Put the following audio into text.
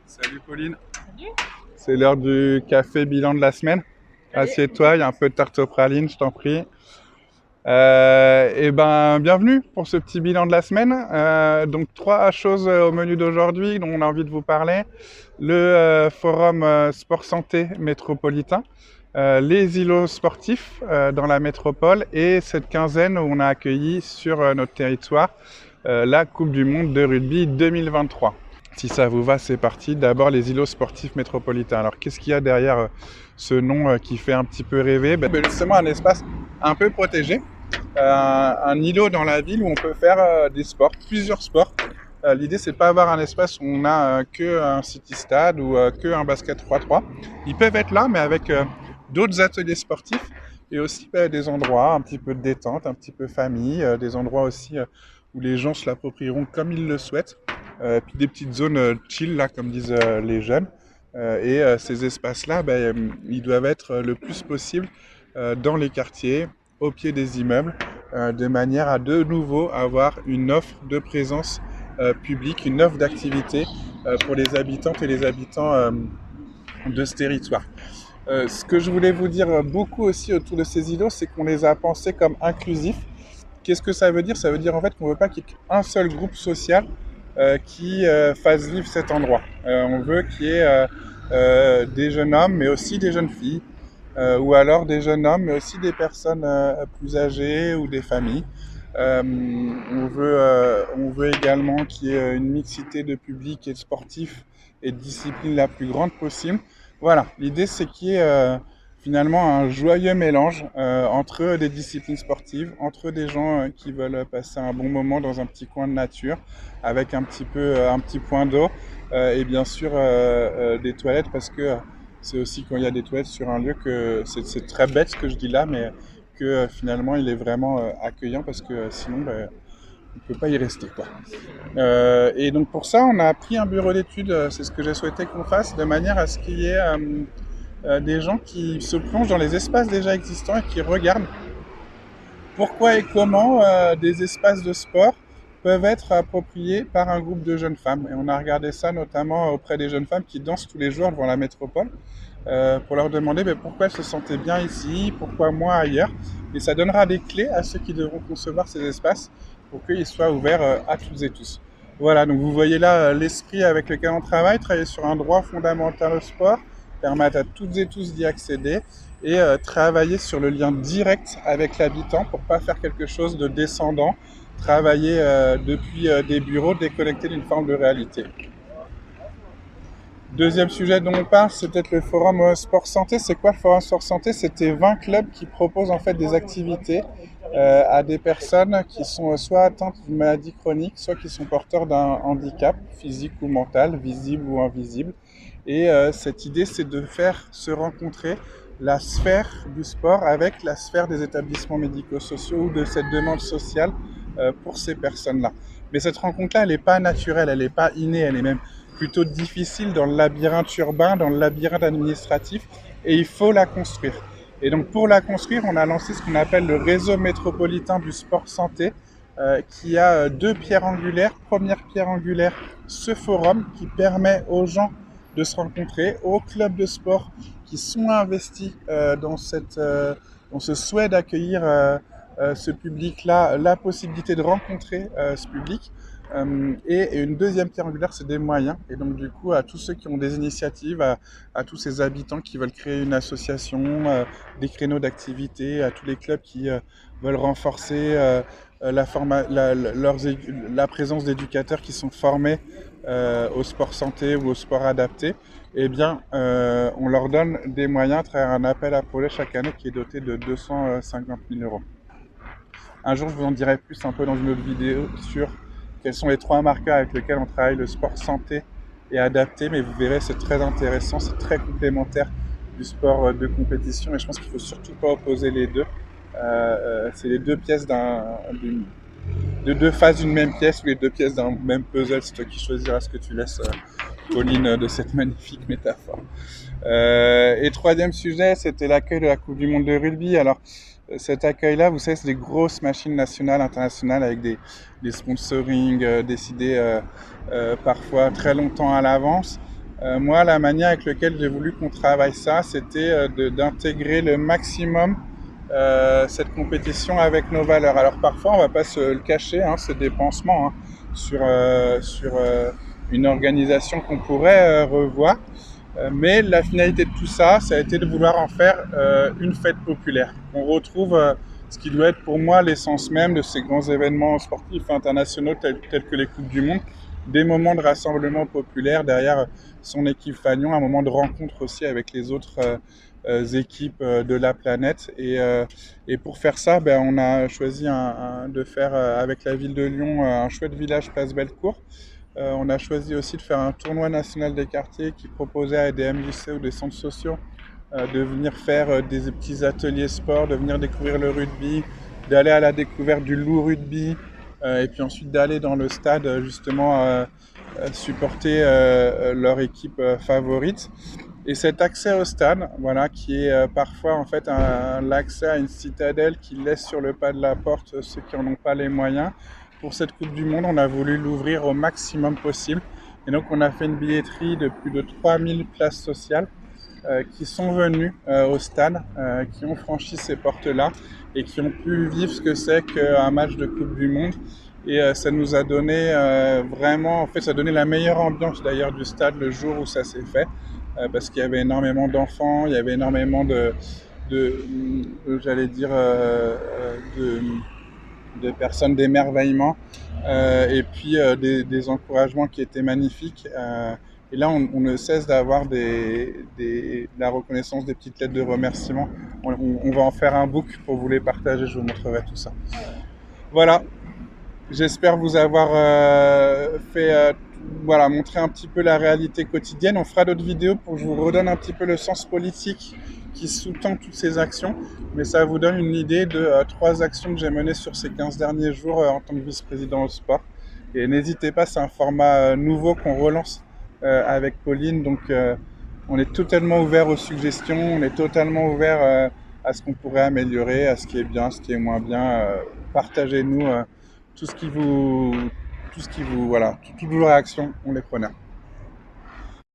Salut Pauline, Salut. c'est l'heure du café bilan de la semaine. Allez. Assieds-toi, il y a un peu de tarte aux pralines, je t'en prie. Bienvenue pour ce petit bilan de la semaine. Donc, trois choses au menu d'aujourd'hui dont on a envie de vous parler. Le forum sport santé métropolitain, les îlots sportifs dans la métropole et cette quinzaine où on a accueilli sur notre territoire la Coupe du Monde de rugby 2023. Si ça vous va, c'est parti. D'abord, les îlots sportifs métropolitains. Alors, qu'est-ce qu'il y a derrière ce nom qui fait un petit peu rêver? Justement, un espace un peu protégé. Un îlot dans la ville où on peut faire des sports, plusieurs sports. L'idée, c'est pas avoir un espace où on a que un city stade ou que un basket 3-3. Ils peuvent être là, mais avec d'autres ateliers sportifs et aussi des endroits un petit peu de détente, un petit peu famille, des endroits aussi où les gens se l'approprieront comme ils le souhaitent. Puis des petites zones chill, là, comme disent les jeunes. Ces espaces-là, ils doivent être le plus possible dans les quartiers, au pied des immeubles, de manière à de nouveau avoir une offre de présence publique, une offre d'activité pour les habitantes et les habitants de ce territoire. Ce que je voulais vous dire beaucoup aussi autour de ces îlots, c'est qu'on les a pensés comme inclusifs. Qu'est-ce que ça veut dire? Ça veut dire en fait qu'on ne veut pas qu'il y ait un seul groupe social qui fasse vivre cet endroit. On veut qu'il y ait des jeunes hommes, mais aussi des jeunes filles, ou alors des jeunes hommes, mais aussi des personnes plus âgées ou des familles. On veut également qu'il y ait une mixité de public et de sportifs et de disciplines la plus grande possible. Voilà, l'idée c'est qu'il y ait finalement un joyeux mélange entre des disciplines sportives, entre des gens qui veulent passer un bon moment dans un petit coin de nature, avec un petit point d'eau et bien sûr des toilettes parce que c'est aussi quand il y a des toilettes sur un lieu que c'est très bête ce que je dis là, mais que finalement il est vraiment accueillant parce que sinon on ne peut pas y rester quoi. Et donc pour ça on a pris un bureau d'études, c'est ce que j'ai souhaité qu'on fasse de manière à ce qu'il y ait des gens qui se plongent dans les espaces déjà existants et qui regardent pourquoi et comment des espaces de sport peuvent être appropriés par un groupe de jeunes femmes. Et on a regardé ça notamment auprès des jeunes femmes qui dansent tous les jours devant la métropole pour leur demander pourquoi elles se sentaient bien ici, pourquoi moi ailleurs. Et ça donnera des clés à ceux qui devront concevoir ces espaces pour qu'ils soient ouverts à toutes et tous. Voilà, donc vous voyez là l'esprit avec lequel on travailler sur un droit fondamental au sport, permettre à toutes et tous d'y accéder et travailler sur le lien direct avec l'habitant pour pas faire quelque chose de descendant, travailler depuis des bureaux déconnectés d'une forme de réalité. Deuxième sujet dont on parle, c'est peut-être le forum sport santé. C'est quoi le forum sport santé? C'était 20 clubs qui proposent en fait des activités à des personnes qui sont soit atteintes d'une maladie chronique, soit qui sont porteurs d'un handicap physique ou mental, visible ou invisible. Et cette idée, c'est de faire se rencontrer la sphère du sport avec la sphère des établissements médico-sociaux ou de cette demande sociale pour ces personnes-là. Mais cette rencontre-là, elle n'est pas naturelle, elle n'est pas innée, elle est même plutôt difficile dans le labyrinthe urbain, dans le labyrinthe administratif, et il faut la construire. Et donc pour la construire, on a lancé ce qu'on appelle le réseau métropolitain du sport santé, qui a deux pierres angulaires. Première pierre angulaire, ce forum qui permet aux gens de se rencontrer, aux clubs de sport qui sont investis dans ce souhait d'accueillir ce public-là, la possibilité de rencontrer ce public. Et une deuxième pierre angulaire, c'est des moyens. Et donc du coup, à tous ceux qui ont des initiatives, à tous ces habitants qui veulent créer une association, des créneaux d'activité, à tous les clubs qui veulent renforcer la présence d'éducateurs qui sont formés au sport santé ou au sport adapté, eh bien, on leur donne des moyens à travers un appel à projet chaque année qui est doté de 250 000 euros. Un jour, je vous en dirai plus un peu dans une autre vidéo sur quels sont les trois marqueurs avec lesquels on travaille le sport santé et adapté, mais vous verrez, c'est très intéressant, c'est très complémentaire du sport de compétition et je pense qu'il ne faut surtout pas opposer les deux. C'est les deux pièces de deux faces d'une même pièce ou les deux pièces d'un même puzzle. C'est toi qui choisiras ce que tu laisses, Pauline, de cette magnifique métaphore. Et troisième sujet, c'était l'accueil de la Coupe du Monde de rugby. Alors, cet accueil-là, vous savez, c'est des grosses machines nationales, internationales avec des sponsorings décidés parfois très longtemps à l'avance. Moi, la manière avec laquelle j'ai voulu qu'on travaille ça, c'était d'intégrer le maximum cette compétition avec nos valeurs. Alors parfois, on va pas se le cacher, hein, c'est des pansements, hein, sur une organisation qu'on pourrait revoir. Mais la finalité de tout ça, ça a été de vouloir en faire une fête populaire. On retrouve ce qui doit être pour moi l'essence même de ces grands événements sportifs internationaux tels que les Coupes du Monde, des moments de rassemblement populaire derrière son équipe Fagnon, un moment de rencontre aussi avec les autres équipes de la planète. Et pour faire ça, ben, on a choisi de faire avec la ville de Lyon un chouette village Place Bellecour. On a choisi aussi de faire un tournoi national des quartiers qui proposait à des MJC ou des centres sociaux de venir faire des petits ateliers sport, de venir découvrir le rugby, d'aller à la découverte du loup rugby, et puis ensuite d'aller dans le stade justement supporter leur équipe favorite. Et cet accès au stade, voilà, qui est parfois en fait l'accès à une citadelle qui laisse sur le pas de la porte ceux qui n'en ont pas les moyens. Pour cette Coupe du Monde, on a voulu l'ouvrir au maximum possible. Et donc on a fait une billetterie de plus de 3000 places sociales qui sont venus au stade, qui ont franchi ces portes-là et qui ont pu vivre ce que c'est qu'un match de Coupe du Monde. Et ça nous a donné vraiment, en fait, ça a donné la meilleure ambiance d'ailleurs du stade le jour où ça s'est fait, parce qu'il y avait énormément d'enfants, il y avait énormément j'allais dire, de personnes d'émerveillement, et puis des encouragements qui étaient magnifiques. Et là, on ne cesse d'avoir la reconnaissance, des petites lettres de remerciement. On va en faire un book pour vous les partager, je vous montrerai tout ça. Voilà, j'espère vous avoir montrer un petit peu la réalité quotidienne. On fera d'autres vidéos pour que je vous redonne un petit peu le sens politique qui sous-tend toutes ces actions. Mais ça vous donne une idée de 3 actions que j'ai menées sur ces 15 derniers jours en tant que vice-président au sport. Et n'hésitez pas, c'est un format nouveau qu'on relance avec Pauline. Donc on est totalement ouvert aux suggestions, on est totalement ouvert à ce qu'on pourrait améliorer, à ce qui est bien, ce qui est moins bien. Partagez-nous tout ce qui vous, voilà, toutes vos réactions, on les prenait.